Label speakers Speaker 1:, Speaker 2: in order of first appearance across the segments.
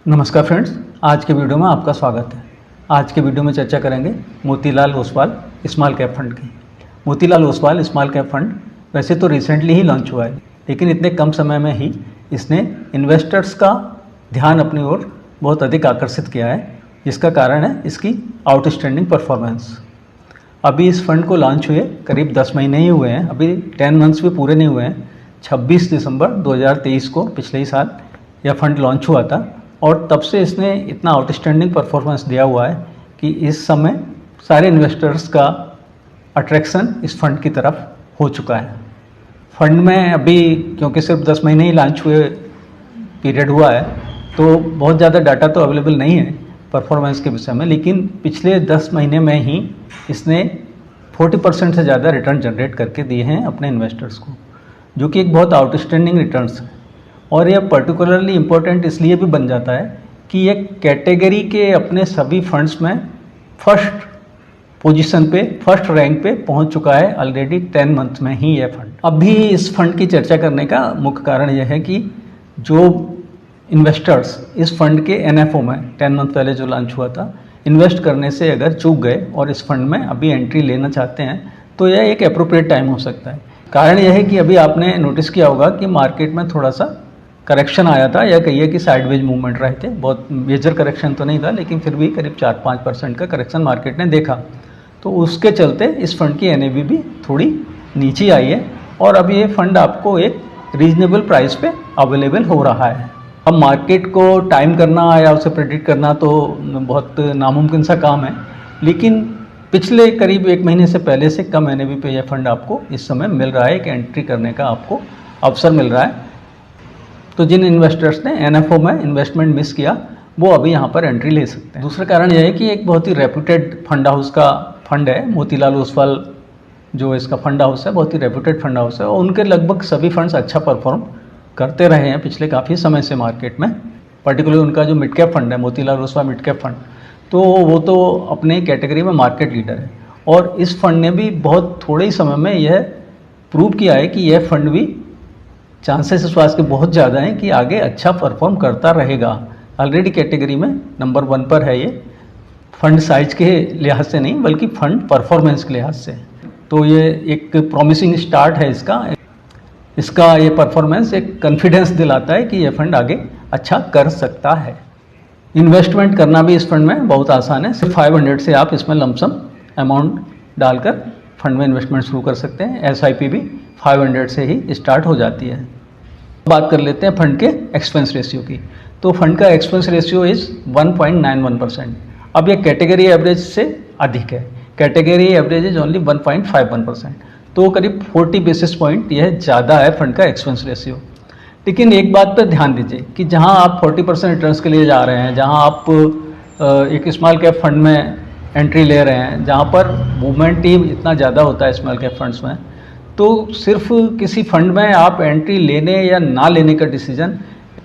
Speaker 1: नमस्कार फ्रेंड्स, आज के वीडियो में आपका स्वागत है। आज के वीडियो में चर्चा करेंगे Motilal Oswal small cap fund की। Motilal Oswal small cap fund वैसे तो रिसेंटली ही लॉन्च हुआ है, लेकिन इतने कम समय में ही इसने इन्वेस्टर्स का ध्यान अपनी ओर बहुत अधिक आकर्षित किया है, जिसका कारण है इसकी आउटस्टैंडिंग परफॉर्मेंस। अभी इस फंड को लॉन्च हुए करीब 10 महीने ही हुए हैं, अभी 10 मंथ्स भी पूरे नहीं हुए हैं। 26 दिसंबर 2023 को पिछले ही साल यह फंड लॉन्च हुआ था और तब से इसने इतना आउटस्टैंडिंग परफॉर्मेंस दिया हुआ है कि इस समय सारे इन्वेस्टर्स का अट्रैक्शन इस फंड की तरफ हो चुका है। फंड में अभी क्योंकि सिर्फ 10 महीने ही लॉन्च हुए पीरियड हुआ है, तो बहुत ज़्यादा डाटा तो अवेलेबल नहीं है परफॉर्मेंस के विषय में, लेकिन पिछले 10 महीने में ही इसने 40% से ज़्यादा रिटर्न जनरेट करके दिए हैं अपने इन्वेस्टर्स को, जो कि एक बहुत आउटस्टैंडिंग रिटर्न्स है। और यह पर्टिकुलरली इम्पोर्टेंट इसलिए भी बन जाता है कि ये कैटेगरी के अपने सभी फंड्स में फर्स्ट पोजीशन पे, फर्स्ट रैंक पे पहुंच चुका है ऑलरेडी 10 मंथ में ही यह फंड। अभी इस फंड की चर्चा करने का मुख्य कारण यह है कि जो इन्वेस्टर्स इस फंड के एनएफओ में 10 मंथ पहले जो लॉन्च हुआ था, इन्वेस्ट करने से अगर चूक गए और इस फंड में अभी एंट्री लेना चाहते हैं तो यह एक एप्रोप्रिएट टाइम हो सकता है। कारण यह है कि अभी आपने नोटिस किया होगा कि मार्केट में थोड़ा सा करेक्शन आया था, या कहिए कि साइडवेज मूवमेंट रहे थे। बहुत मेजर करेक्शन तो नहीं था, लेकिन फिर भी करीब 4-5% का करेक्शन मार्केट ने देखा, तो उसके चलते इस फंड की एनएवी भी थोड़ी नीचे आई है और अब ये फंड आपको एक रीजनेबल प्राइस पे अवेलेबल हो रहा है। अब मार्केट को टाइम करना या उसे प्रेडिक्ट करना तो बहुत नामुमकिन सा काम है, लेकिन पिछले करीब 1 महीने से पहले से कम एनएवी पे यह फंड आपको इस समय मिल रहा है, एक एंट्री करने का आपको अवसर मिल रहा है। तो जिन इन्वेस्टर्स ने एनएफओ में इन्वेस्टमेंट मिस किया, वो अभी यहाँ पर एंट्री ले सकते हैं। दूसरा कारण यह है कि एक बहुत ही रेप्यूटेड फंड हाउस का फंड है मोतीलाल ओसवाल, जो इसका फंड हाउस है, बहुत ही रेप्यूटेड फंड हाउस है और उनके लगभग सभी फंड्स अच्छा परफॉर्म करते रहे हैं पिछले काफ़ी समय से मार्केट में। पर्टिकुलर उनका जो मिड कैप फंड है, Motilal Oswal mid cap fund, तो वो तो अपने कैटेगरी में मार्केट लीडर है और इस फंड ने भी बहुत थोड़े ही समय में यह प्रूव किया है कि यह फंड भी चांसेस इस बात के बहुत ज़्यादा हैं कि आगे अच्छा परफॉर्म करता रहेगा। ऑलरेडी कैटेगरी में नंबर 1 पर है ये, फंड साइज के लिहाज से नहीं बल्कि फंड परफॉर्मेंस के लिहाज से। तो ये एक प्रॉमिसिंग स्टार्ट है इसका ये परफॉर्मेंस एक कॉन्फिडेंस दिलाता है कि ये फंड आगे अच्छा कर सकता है। इन्वेस्टमेंट करना भी इस फंड में बहुत आसान है। सिर्फ 500 से आप इसमें लमसम अमाउंट डालकर फंड में इन्वेस्टमेंट शुरू कर सकते हैं। एसआईपी भी 500 से ही स्टार्ट हो जाती है। बात कर लेते हैं फंड के एक्सपेंस रेशियो की। तो फंड का एक्सपेंस रेशियो इज़ 1.91%। अब ये कैटेगरी एवरेज से अधिक है। कैटेगरी एवरेज इज ओनली 1.51%, तो करीब 40 बेसिस पॉइंट यह ज़्यादा है फंड का एक्सपेंस रेशियो। लेकिन एक बात पर ध्यान दीजिए कि जहां आप 40% रिटर्न्स के लिए जा रहे हैं, जहां आप एक स्मॉल कैप फंड में एंट्री ले रहे हैं, जहां पर मूवमेंट ही इतना ज़्यादा होता है स्मॉल कैप फंड्स में, तो सिर्फ किसी फंड में आप एंट्री लेने या ना लेने का डिसीजन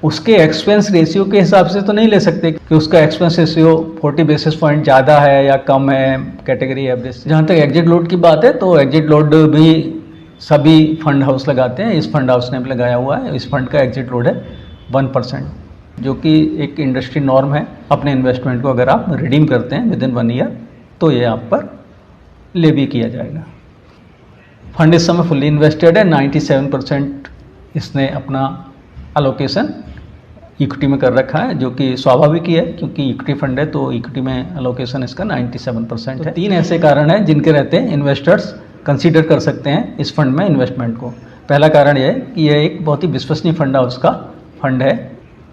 Speaker 1: उसके एक्सपेंस रेशियो के हिसाब से तो नहीं ले सकते कि उसका एक्सपेंस रेशियो 40 बेसिस पॉइंट ज़्यादा है या कम है कैटेगरी एवरेज। जहाँ तक एग्जिट लोड की बात है, तो एग्जिट लोड भी सभी फंड हाउस लगाते हैं। इस फंड हाउस ने भी लगाया हुआ है। इस फंड का एग्जिट लोड है 1%, जो कि एक इंडस्ट्री नॉर्म है। अपने इन्वेस्टमेंट को अगर आप रिडीम करते हैं विदिन 1 ईयर, तो ये आप पर ले भी किया जाएगा। फंड इस समय फुल्ली इन्वेस्टेड है। 97% इसने अपना अलोकेशन इक्विटी में कर रखा है, जो कि स्वाभाविक ही है क्योंकि इक्विटी फंड है, तो इक्विटी में अलोकेशन इसका 97% है। 3 ऐसे कारण हैं जिनके रहते इन्वेस्टर्स कंसीडर कर सकते हैं इस फंड में इन्वेस्टमेंट को। पहला कारण यह है कि यह एक बहुत ही विश्वसनीय फंड हाउस का फंड है,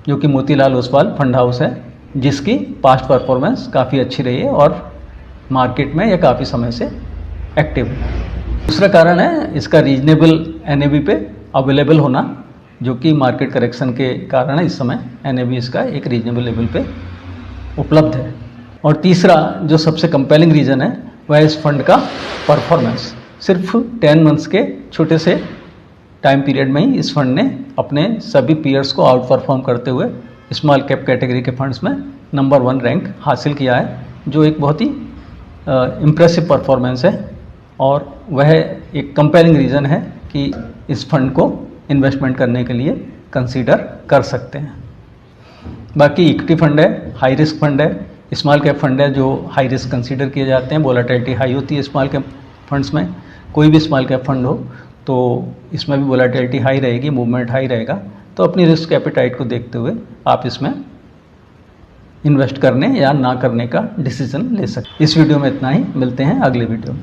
Speaker 1: जो कि मोतीलाल ओसवाल फंड हाउस है, जिसकी पास्ट परफॉर्मेंस काफ़ी अच्छी रही है और मार्केट में यह काफ़ी समय से एक्टिव है। दूसरा कारण है इसका रीजनेबल एनएवी पे अवेलेबल होना, जो कि मार्केट करेक्शन के कारण इस समय एनएवी इसका एक रीजनेबल लेवल पे उपलब्ध है। और तीसरा जो सबसे कंपेलिंग रीज़न है वह इस फंड का परफॉर्मेंस। सिर्फ 10 मंथ्स के छोटे से टाइम पीरियड में ही इस फंड ने अपने सभी पीयर्स को आउट परफॉर्म करते हुए स्मॉल कैप कैटेगरी के फंड्स में नंबर 1 रैंक हासिल किया है, जो एक बहुत ही इम्प्रेसिव परफॉर्मेंस है और वह एक कंपेलिंग रीज़न है कि इस फंड को इन्वेस्टमेंट करने के लिए कंसीडर कर सकते हैं। बाकी इक्विटी फंड है, हाई रिस्क फंड है, स्मॉल कैप फंड है जो हाई रिस्क कंसीडर किए जाते हैं, वोलेटिलिटी हाई होती है स्मॉल कैप फंड्स में। कोई भी स्मॉल कैप फंड हो तो इसमें भी वोलेटिलिटी हाई रहेगी, मूवमेंट हाई रहेगा, तो अपनी रिस्क एपेटाइट को देखते हुए आप इसमें इन्वेस्ट करने या ना करने का डिसीजन ले सकते हैं। इस वीडियो में इतना ही, मिलते हैं अगले वीडियो में।